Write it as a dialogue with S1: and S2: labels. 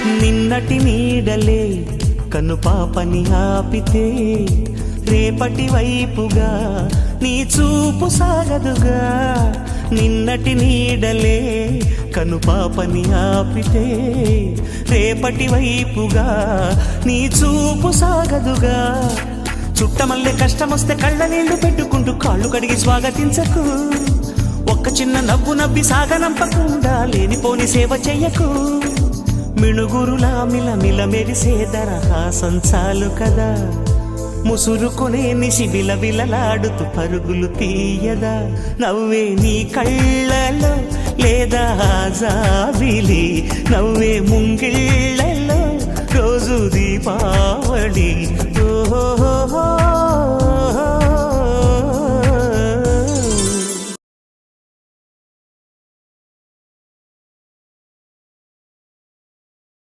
S1: నిన్నటి నీడలే కనుపాపని ఆపితే రేపటి వైపుగా నీ చూపు సాగదుగా. నిన్నటి నీడలే కనుపాపని ఆపితే రేపటి వైపుగా నీ చూపు సాగదుగా. చుట్టమల్లె కష్టమొస్తే కళ్ళ నీళ్లు పెట్టుకుంటూ కాళ్ళు కడిగి స్వాగతించకు. ఒక్క చిన్న నవ్వు నవ్వి సాగనంపకుండా లేనిపోని సేవ చెయ్యకు. మిణుగురులా మిలమిల మెరిసే దరహాసం చాలు కదా. ముసురుకునే నిశి విలవిలలాడుతూ పరుగులు తీయదా. నవ్వే నీ కళ్ళలో లేదా జాబిలి, నవ్వే ముంగిళ్ళ